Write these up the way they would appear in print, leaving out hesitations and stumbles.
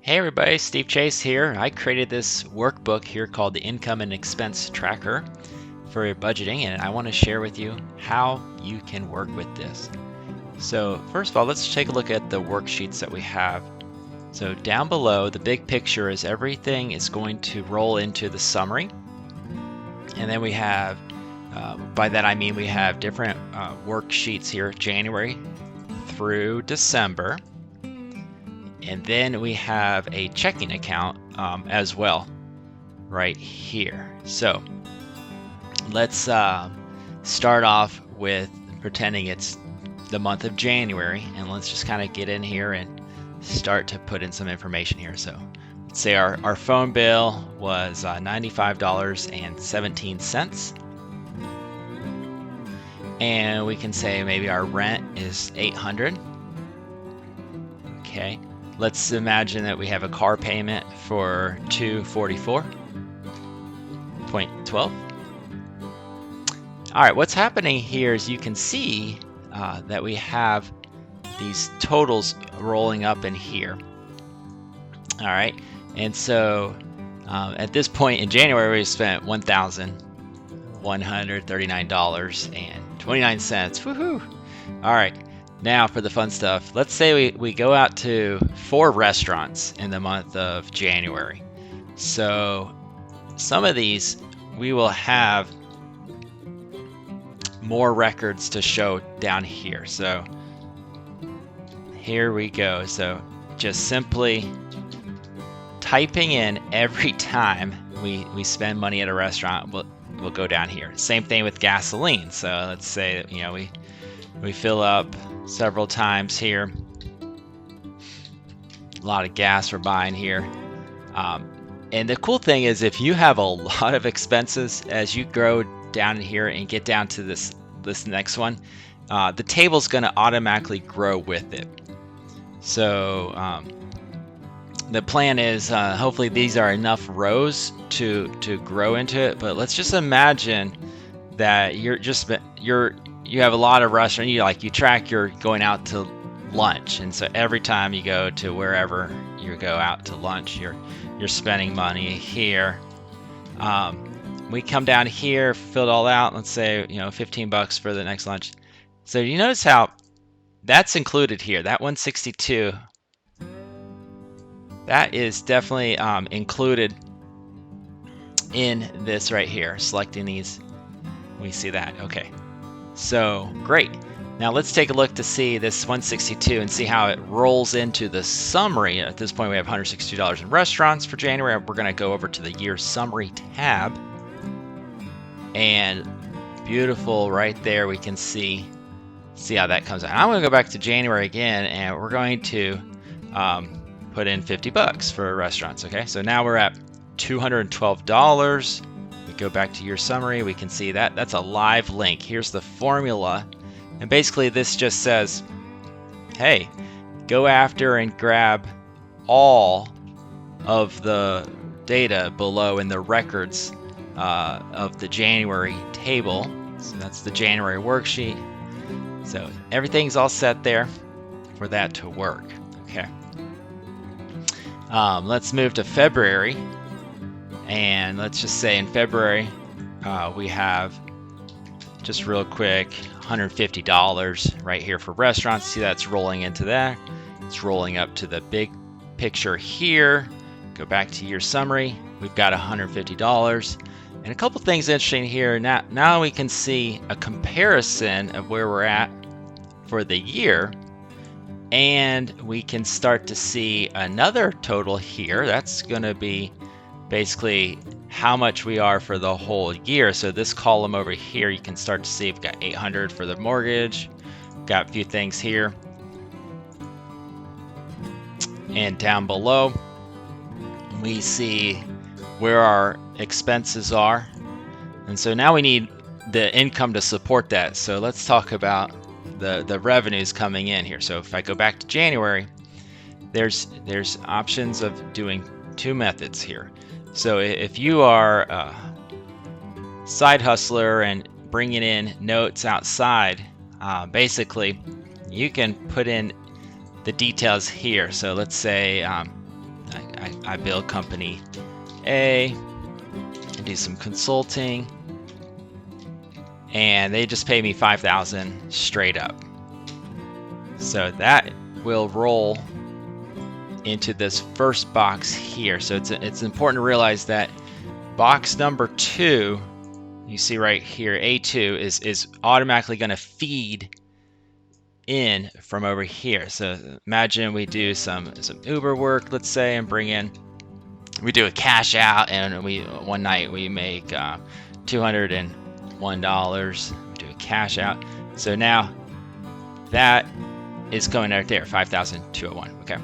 Hey everybody, Steve Chase here. I created this workbook here called the Income and Expense Tracker for your budgeting, and I want to share with you how you can work with this. So first of all, let's take a look at the worksheets that we have. So down below, the big picture is everything is going to roll into the summary. And then we have, by that I mean we have different worksheets here, January through December. And then we have a checking account as well right here. So let's start off with pretending it's the month of January, and let's just kind of get in here and start to put in some information here. So let's say our phone bill was $95.17, and we can say maybe our rent is $800. Okay. Let's imagine that we have a car payment for $244.12. All right, what's happening here is you can see that we have these totals rolling up in here. All right, and so at this point in January, we spent $1,139.29. Woohoo! All right. Now for the fun stuff. Let's say we go out to 4 restaurants in the month of January. So some of these we will have more records to show down here. So here we go. So just simply typing in every time we spend money at a restaurant, we'll go down here. Same thing with gasoline. So let's say that, we fill up several times here. A lot of gas we're buying here. And the cool thing is, if you have a lot of expenses, as you grow down here and get down to this next one, the table's going to automatically grow with it. So the plan is hopefully these are enough rows to grow into it. But let's just imagine that you have a lot of restaurants. You track you're going out to lunch, and so every time you go to wherever you go out to lunch, you're spending money here. We come down here, fill it all out. Let's say $15 for the next lunch. So you notice how that's included here. That 162. That is definitely included in this right here. Selecting these, we see that. Okay. So great. Now let's take a look to see this 162 and see how it rolls into the summary. At this point, we have $162 in restaurants for January. We're going to go over to the year summary tab, and beautiful right there. We can see how that comes out. I'm going to go back to January again, and we're going to put in $50 for restaurants. Okay, so now we're at $212. Go back to your summary, we can see that that's a live link. Here's the formula, and basically this just says, hey, go after and grab all of the data below in the records of the January table. So that's the January worksheet. So everything's all set there for that to work. Okay, let's move to February. And let's just say in February, we have, just real quick, $150 right here for restaurants. See, that's rolling into that. It's rolling up to the big picture here. Go back to your summary. We've got $150. And a couple things interesting here. Now we can see a comparison of where we're at for the year. And we can start to see another total here. That's going to be basically how much we are for the whole year. So this column over here, you can start to see we've got $800 for the mortgage. Got a few things here. And down below, we see where our expenses are. And so now we need the income to support that. So let's talk about the revenues coming in here. So if I go back to January, there's options of doing 2 methods here. So if you are a side hustler and bringing in notes outside, basically you can put in the details here. So let's say I bill company A and do some consulting, and they just pay me $5,000 straight up. So that will roll into this first box here. So it's important to realize that box number 2, you see right here, A2 is automatically going to feed in from over here. So imagine we do some Uber work, let's say, and we do a cash out, and one night we make $201. We do a cash out. So now that is going right there, 5,201. Okay.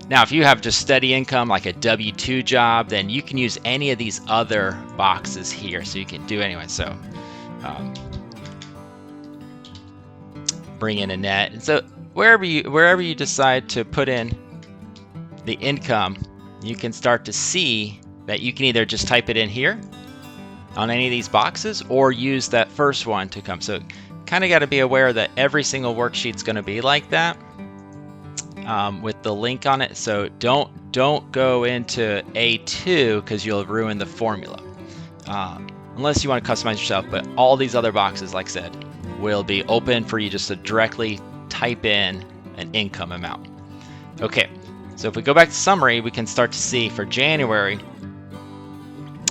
Now, if you have just steady income like a W-2 job, then you can use any of these other boxes here. So you can do anyway. So bring in a net. And so wherever you decide to put in the income, you can start to see that you can either just type it in here on any of these boxes or use that first one to come. So kind of got to be aware that every single worksheet's going to be like that with the link on it. So don't go into A2 because you'll ruin the formula unless you want to customize yourself. But all these other boxes, like I said, will be open for you just to directly type in an income amount. Okay, so if we go back to summary, we can start to see for January,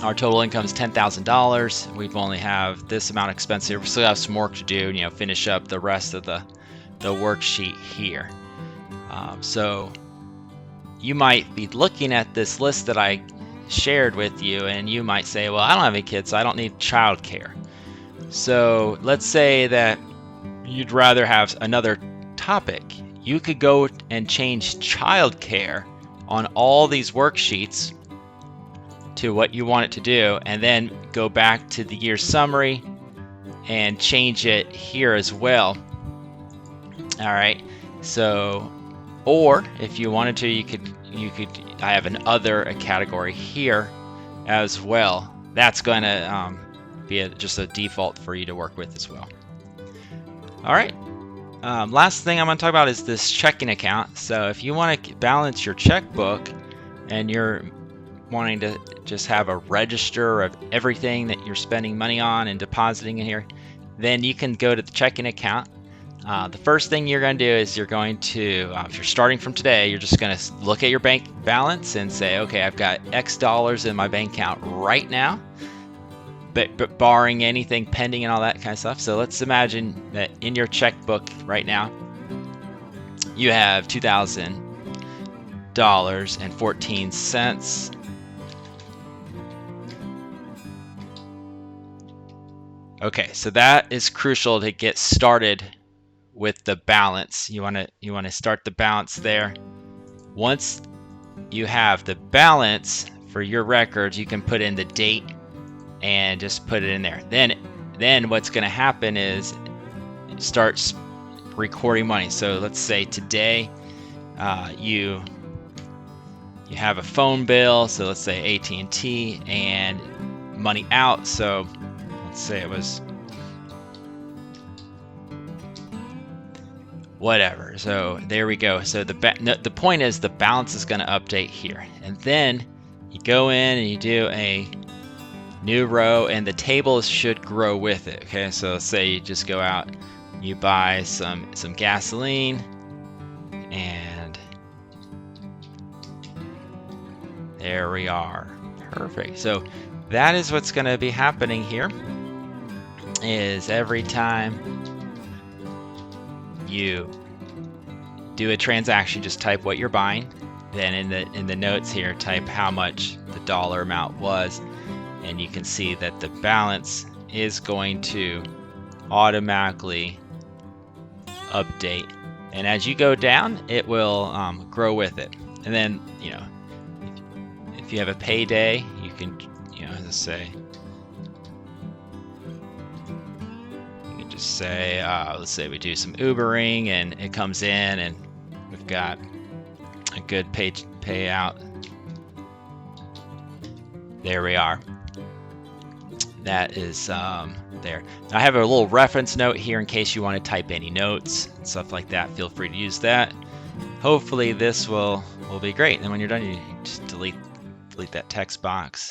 our total income is $10,000. We've only have this amount of expense here. We still have some work to do, finish up the rest of the worksheet here. So you might be looking at this list that I shared with you, and you might say, well, I don't have any kids, so I don't need childcare. So let's say that you'd rather have another topic. You could go and change childcare on all these worksheets to what you want it to do, and then go back to the year summary and change it here as well. All right. So, or if you wanted to, you could. I have an other category here as well. That's going to be just a default for you to work with as well. All right. Last thing I'm going to talk about is this checking account. So if you want to balance your checkbook and you're wanting to just have a register of everything that you're spending money on and depositing in here, then you can go to the checking account. The first thing you're going to do is you're going to, if you're starting from today, you're just going to look at your bank balance and say, okay, I've got X dollars in my bank account right now, but barring anything pending and all that kind of stuff. So let's imagine that in your checkbook right now, you have $2,000.14. Okay, so that is crucial to get started with the balance. You want to start the balance there. Once you have the balance for your records, you can put in the date and just put it in there. Then what's going to happen is it starts recording money. So let's say today you have a phone bill. So let's say AT&T and money out. So let's say it was whatever. So there we go. So the point is the balance is going to update here, and then you go in and you do a new row, and the tables should grow with it. Okay, so let's say you just go out, you buy some gasoline, and there we are. Perfect. So that is what's going to be happening here. Is every time you do a transaction, just type what you're buying. Then in the notes here, type how much the dollar amount was, and you can see that the balance is going to automatically update. And as you go down, it will grow with it. And then if you have a payday, you can let's say. Say let's say we do some Ubering and it comes in and we've got a good payout. There we are. That is there. Now I have a little reference note here in case you want to type any notes and stuff like that. Feel free to use that. Hopefully this will be great. And when you're done, you just delete delete that text box.